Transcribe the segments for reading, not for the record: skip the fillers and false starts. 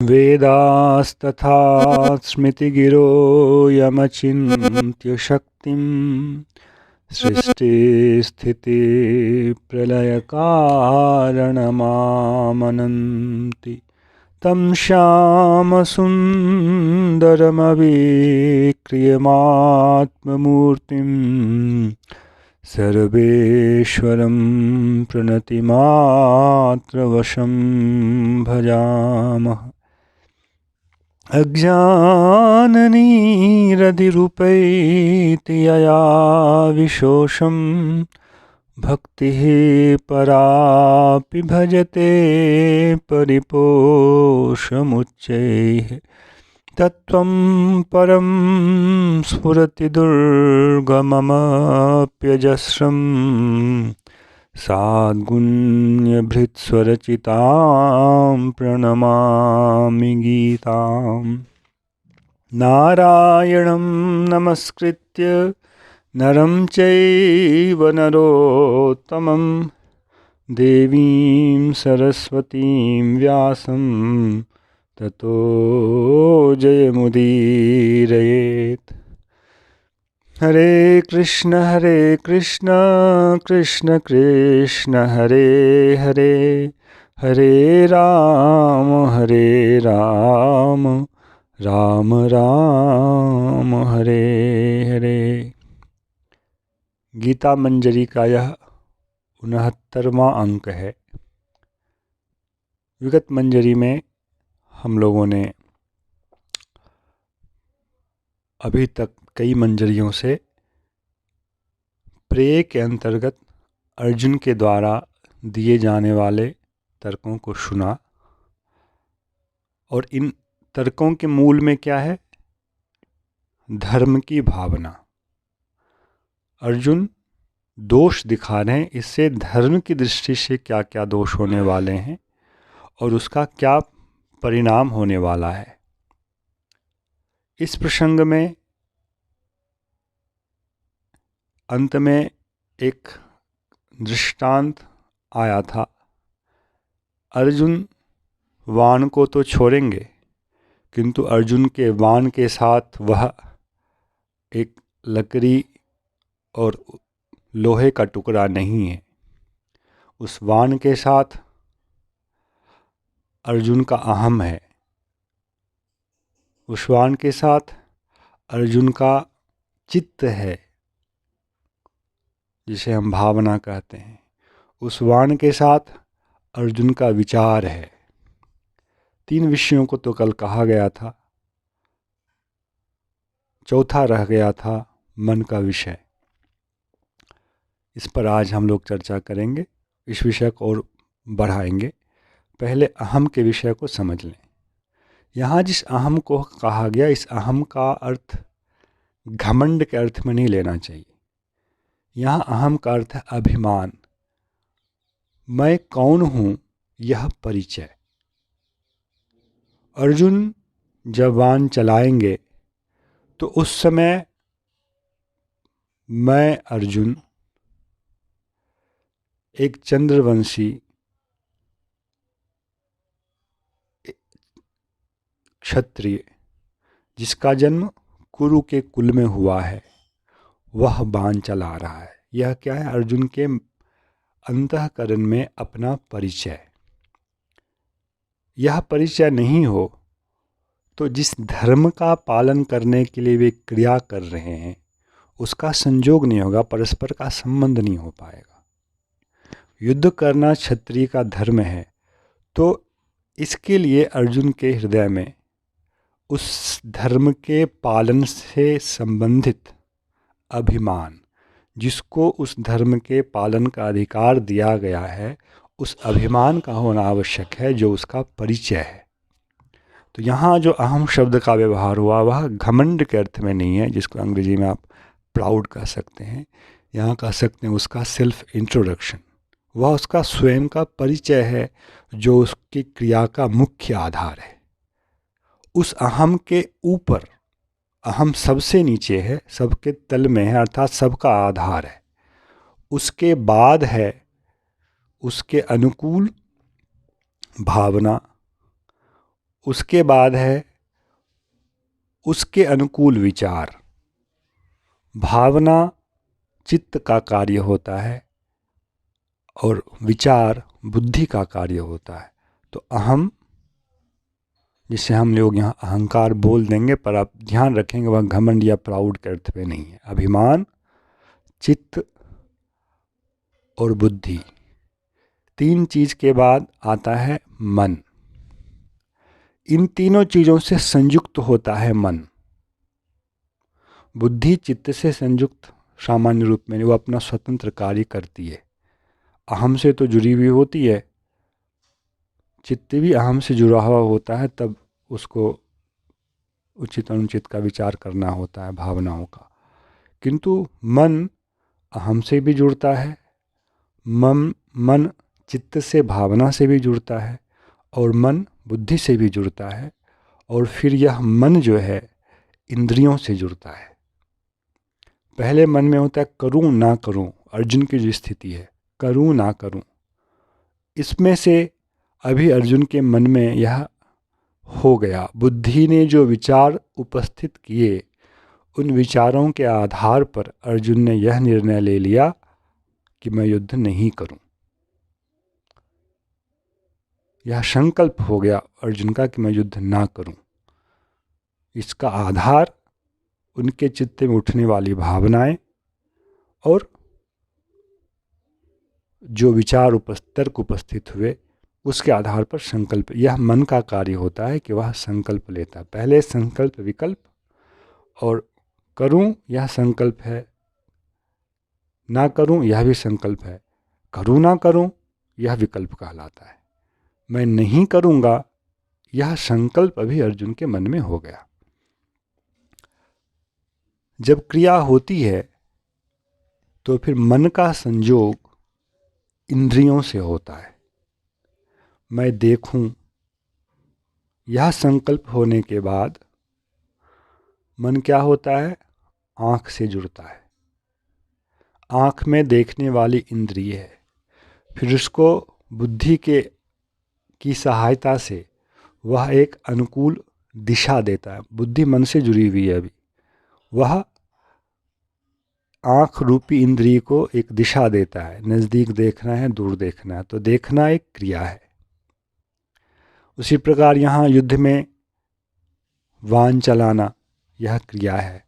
वेदास्तथा स्मृतिगिरो यमचिन्त्य शक्तिं सृष्टिस्थितिप्रलयकारणमामनन्ति तं श्यामसुन्दरमविक्रियमात्ममूर्तिं सर्वेश्वरं प्रणतिमात्रवशं भजामः। अज्ञाननिरधिरुपैति यया विशोषं भक्तिः परापि भजते परिपोषमुच्चैः तत्त्वं परं स्फुरति दुर्गममप्यजस्रं साद्गुण्यभृत्स्वरचितां प्रणमामि गीताम्। नारायणं नमस्कृत्य नरं चैव नरोत्तमं देवीं सरस्वतीं व्यासं ततो जयमुदीरयेत्। हरे कृष्ण कृष्ण कृष्ण हरे हरे, हरे राम राम राम हरे हरे। गीता मंजरी का यह 69वां अंक है। विगत मंजरी में हम लोगों ने अभी तक कई मंजरियों से प्रेय के अंतर्गत अर्जुन के द्वारा दिए जाने वाले तर्कों को सुना, और इन तर्कों के मूल में क्या है? धर्म की भावना। अर्जुन दोष दिखा रहे हैं, इससे धर्म की दृष्टि से क्या क्या दोष होने वाले हैं और उसका क्या परिणाम होने वाला है। इस प्रसंग में अंत में एक दृष्टांत आया था। अर्जुन वाण को तो छोड़ेंगे, किंतु अर्जुन के वाण के साथ वह एक लकड़ी और लोहे का टुकड़ा नहीं है। उस वाण के साथ अर्जुन का अहम है। उस वाण के साथ अर्जुन का चित्त है, जिसे हम भावना कहते हैं। उस वाण के साथ अर्जुन का विचार है। 3 विषयों को तो कल कहा गया था, चौथा रह गया था मन का विषय। इस पर आज हम लोग चर्चा करेंगे, इस विषय को और बढ़ाएंगे। पहले अहम के विषय को समझ लें। यहाँ जिस अहम को कहा गया, इस अहम का अर्थ घमंड के अर्थ में नहीं लेना चाहिए। यहाँ अहम का अर्थ है अभिमान। मैं कौन हूँ, यह परिचय। अर्जुन जब वाण चलाएंगे तो उस समय मैं अर्जुन एक चंद्रवंशी क्षत्रिय, जिसका जन्म कुरु के कुल में हुआ है, वह बाण चला रहा है। यह क्या है? अर्जुन के अंतःकरण में अपना परिचय। यह परिचय नहीं हो तो जिस धर्म का पालन करने के लिए वे क्रिया कर रहे हैं, उसका संजोग नहीं होगा, परस्पर का संबंध नहीं हो पाएगा। युद्ध करना क्षत्रिय का धर्म है, तो इसके लिए अर्जुन के हृदय में उस धर्म के पालन से संबंधित अभिमान, जिसको उस धर्म के पालन का अधिकार दिया गया है, उस अभिमान का होना आवश्यक है, जो उसका परिचय है। तो यहाँ जो अहम शब्द का व्यवहार हुआ, वह घमंड के अर्थ में नहीं है, जिसको अंग्रेजी में आप प्राउड कह सकते हैं। यहाँ कह सकते हैं उसका सेल्फ इंट्रोडक्शन। वह उसका स्वयं का परिचय है, जो उसकी क्रिया का मुख्य आधार है। उस अहम के ऊपर, अहम सबसे नीचे है, सबके तल में है, अर्थात सबका आधार है। उसके बाद है उसके अनुकूल भावना, उसके बाद है उसके अनुकूल विचार। भावना चित्त का कार्य होता है और विचार बुद्धि का कार्य होता है। तो अहम, जिसे हम लोग यहाँ अहंकार बोल देंगे, पर आप ध्यान रखेंगे वह घमंड या प्राउड के अर्थ में नहीं है। अभिमान, चित्त और बुद्धि, तीन चीज के बाद आता है मन। इन तीनों चीजों से संयुक्त होता है मन। बुद्धि चित्त से संयुक्त सामान्य रूप में वो अपना स्वतंत्र कार्य करती है, अहम से तो जुड़ी हुई होती है। चित्त भी अहम से जुड़ा हुआ होता है, तब उसको उचित अनुचित का विचार करना होता है भावनाओं का। किंतु मन अहम से भी जुड़ता है, मन चित्त से भावना से भी जुड़ता है, और मन बुद्धि से भी जुड़ता है, और फिर यह मन जो है इंद्रियों से जुड़ता है। पहले मन में होता है करूं ना करूं, अर्जुन की जो स्थिति है करूं ना करूं, इसमें से अभी अर्जुन के मन में यह हो गया। बुद्धि ने जो विचार उपस्थित किए, उन विचारों के आधार पर अर्जुन ने यह निर्णय ले लिया कि मैं युद्ध नहीं करूं। यह संकल्प हो गया अर्जुन का कि मैं युद्ध ना करूं। इसका आधार उनके चित्त में उठने वाली भावनाएं और जो विचार तर्क उपस्थित हुए, उसके आधार पर संकल्प। यह मन का कार्य होता है कि वह संकल्प लेता है। पहले संकल्प विकल्प, और करूं यह संकल्प है, ना करूं यह भी संकल्प है, करूं ना करूं यह विकल्प कहलाता है। मैं नहीं करूंगा यह संकल्प अभी अर्जुन के मन में हो गया। जब क्रिया होती है तो फिर मन का संयोग इंद्रियों से होता है। मैं देखूं यह संकल्प होने के बाद मन क्या होता है, आँख से जुड़ता है। आँख में देखने वाली इंद्रिय है, फिर उसको बुद्धि की सहायता से वह एक अनुकूल दिशा देता है। बुद्धि मन से जुड़ी हुई है, अभी वह आँख रूपी इंद्रिय को एक दिशा देता है, नज़दीक देखना है दूर देखना है, तो देखना एक क्रिया है। उसी प्रकार यहाँ युद्ध में वाण चलाना यह क्रिया है।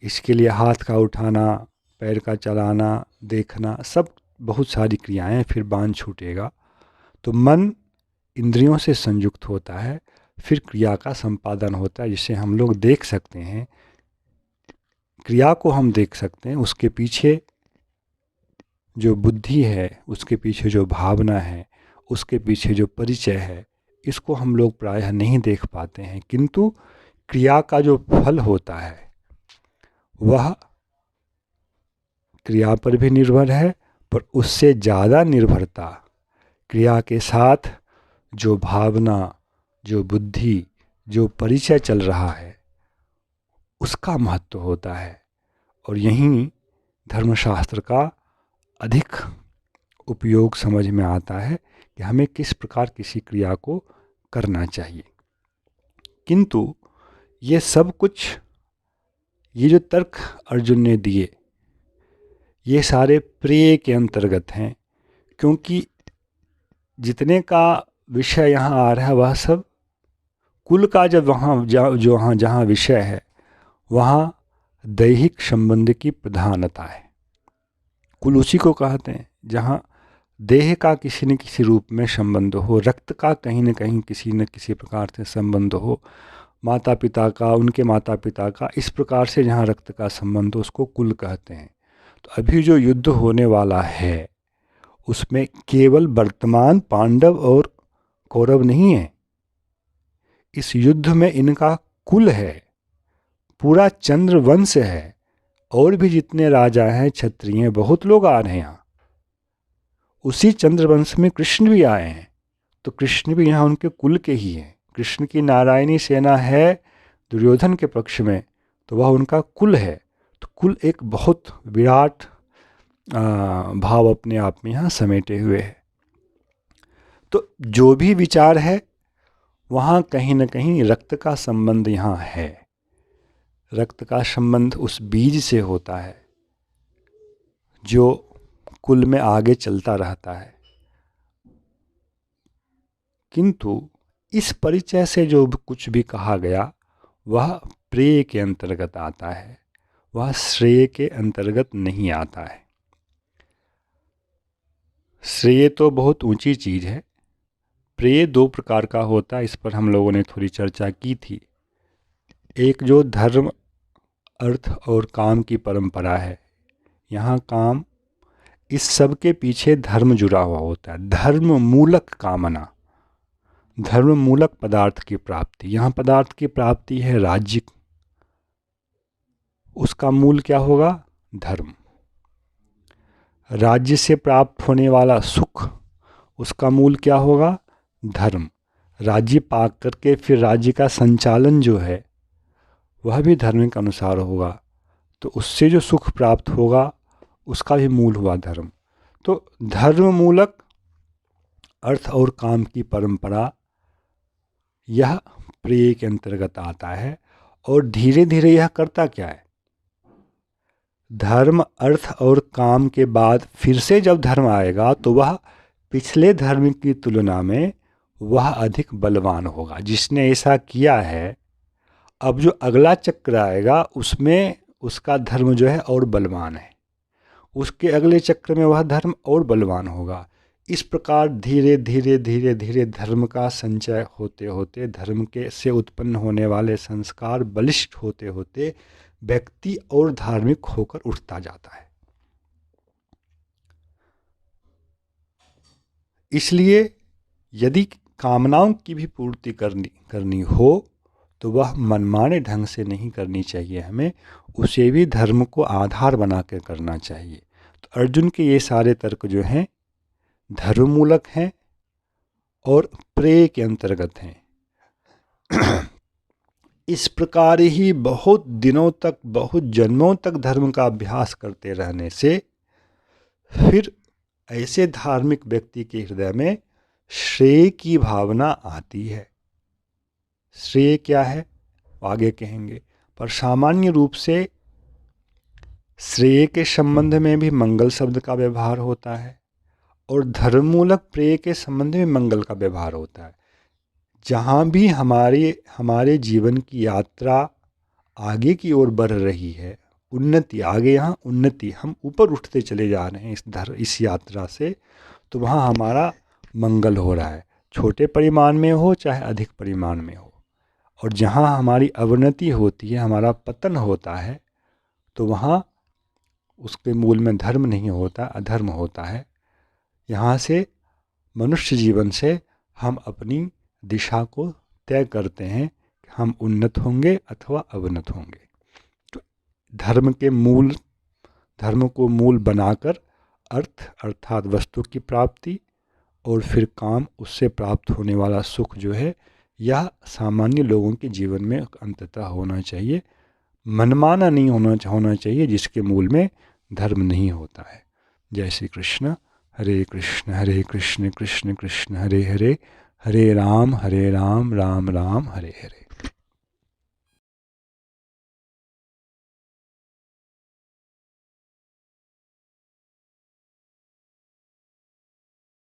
इसके लिए हाथ का उठाना, पैर का चलाना, देखना, सब बहुत सारी क्रियाएं हैं। फिर बाण छूटेगा। तो मन इंद्रियों से संयुक्त होता है, फिर क्रिया का संपादन होता है, जिसे हम लोग देख सकते हैं। क्रिया को हम देख सकते हैं, उसके पीछे जो बुद्धि है, उसके पीछे जो भावना है, उसके पीछे जो परिचय है, इसको हम लोग प्रायः नहीं देख पाते हैं। किंतु क्रिया का जो फल होता है वह क्रिया पर भी निर्भर है, पर उससे ज़्यादा निर्भरता क्रिया के साथ जो भावना, जो बुद्धि, जो परिचय चल रहा है, उसका महत्व होता है। और यहीं धर्मशास्त्र का अधिक उपयोग समझ में आता है कि हमें किस प्रकार किसी क्रिया को करना चाहिए। किंतु ये सब कुछ, ये जो तर्क अर्जुन ने दिए, ये सारे प्रेय के अंतर्गत हैं, क्योंकि जितने का विषय यहाँ आ रहा है वह सब कुल का, जब वहाँ जहाँ विषय है वहाँ दैहिक संबंध की प्रधानता है। कुल उसी को कहते हैं जहाँ देह का किसी न किसी रूप में संबंध हो, रक्त का कहीं न कहीं किसी न किसी प्रकार से संबंध हो, माता पिता का, उनके माता पिता का, इस प्रकार से जहाँ रक्त का संबंध हो उसको कुल कहते हैं। तो अभी जो युद्ध होने वाला है उसमें केवल वर्तमान पांडव और कौरव नहीं है। इस युद्ध में इनका कुल है, पूरा चंद्रवंश है, और भी जितने राजा हैं, क्षत्रिय हैं, बहुत लोग आ रहे हैं यहाँ। उसी चंद्रवंश में कृष्ण भी आए हैं, तो कृष्ण भी यहाँ उनके कुल के ही हैं। कृष्ण की नारायणी सेना है दुर्योधन के पक्ष में, तो वह उनका कुल है। तो कुल एक बहुत विराट भाव अपने आप में यहाँ समेटे हुए है। तो जो भी विचार है वहाँ कहीं न कहीं रक्त का संबंध यहाँ है। रक्त का संबंध उस बीज से होता है जो कुल में आगे चलता रहता है। किंतु इस परिचय से जो कुछ भी कहा गया वह प्रेय के अंतर्गत आता है, वह श्रेय के अंतर्गत नहीं आता है। श्रेय तो बहुत ऊंची चीज़ है। प्रेय दो प्रकार का होता है, इस पर हम लोगों ने थोड़ी चर्चा की थी। एक जो धर्म अर्थ और काम की परंपरा है, यहाँ काम, इस सब के पीछे धर्म जुड़ा हुआ होता है। धर्म मूलक कामना, धर्म मूलक पदार्थ की प्राप्ति। यहाँ पदार्थ की प्राप्ति है राज्य, उसका मूल क्या होगा? धर्म। राज्य से प्राप्त होने वाला सुख, उसका मूल क्या होगा? धर्म। राज्य पा करके फिर राज्य का संचालन जो है वह भी धर्म के अनुसार होगा, तो उससे जो सुख प्राप्त होगा उसका भी मूल हुआ धर्म। तो धर्म मूलक अर्थ और काम की परंपरा, यह प्रेय के अंतर्गत आता है। और धीरे धीरे यह करता क्या है? धर्म अर्थ और काम के बाद फिर से जब धर्म आएगा तो वह पिछले धर्म की तुलना में वह अधिक बलवान होगा। जिसने ऐसा किया है, अब जो अगला चक्र आएगा उसमें उसका धर्म जो है और बलवान है, उसके अगले चक्र में वह धर्म और बलवान होगा। इस प्रकार धीरे धीरे धीरे धीरे धर्म का संचय होते होते, धर्म के से उत्पन्न होने वाले संस्कार बलिष्ठ होते होते व्यक्ति और धार्मिक होकर उठता जाता है। इसलिए यदि कामनाओं की भी पूर्ति करनी हो तो वह मनमाने ढंग से नहीं करनी चाहिए, हमें उसे भी धर्म को आधार बना कर करना चाहिए। तो अर्जुन के ये सारे तर्क जो हैं धर्ममूलक हैं और प्रेय के अंतर्गत हैं। इस प्रकार ही बहुत दिनों तक, बहुत जन्मों तक धर्म का अभ्यास करते रहने से फिर ऐसे धार्मिक व्यक्ति के हृदय में श्रेय की भावना आती है। श्रेय क्या है आगे कहेंगे, पर सामान्य रूप से श्रेय के संबंध में भी मंगल शब्द का व्यवहार होता है और धर्ममूलक प्रेय के संबंध में मंगल का व्यवहार होता है। जहाँ भी हमारे जीवन की यात्रा आगे की ओर बढ़ रही है, उन्नति, आगे यहाँ उन्नति, हम ऊपर उठते चले जा रहे हैं इस यात्रा से, तो वहाँ हमारा मंगल हो रहा है, छोटे परिमाण में हो चाहे अधिक परिमाण में हो। और जहाँ हमारी अवनति होती है, हमारा पतन होता है, तो वहाँ उसके मूल में धर्म नहीं होता, अधर्म होता है। यहाँ से मनुष्य जीवन से हम अपनी दिशा को तय करते हैं कि हम उन्नत होंगे अथवा अवनत होंगे। तो धर्म को मूल बनाकर अर्थ अर्थात वस्तु की प्राप्ति और फिर काम, उससे प्राप्त होने वाला सुख जो है, यह सामान्य लोगों के जीवन में अंततः होना चाहिए। मनमाना नहीं होना चाहिए जिसके मूल में धर्म नहीं होता है। जय श्री कृष्ण। हरे कृष्ण कृष्ण कृष्ण हरे हरे, हरे राम राम राम हरे हरे।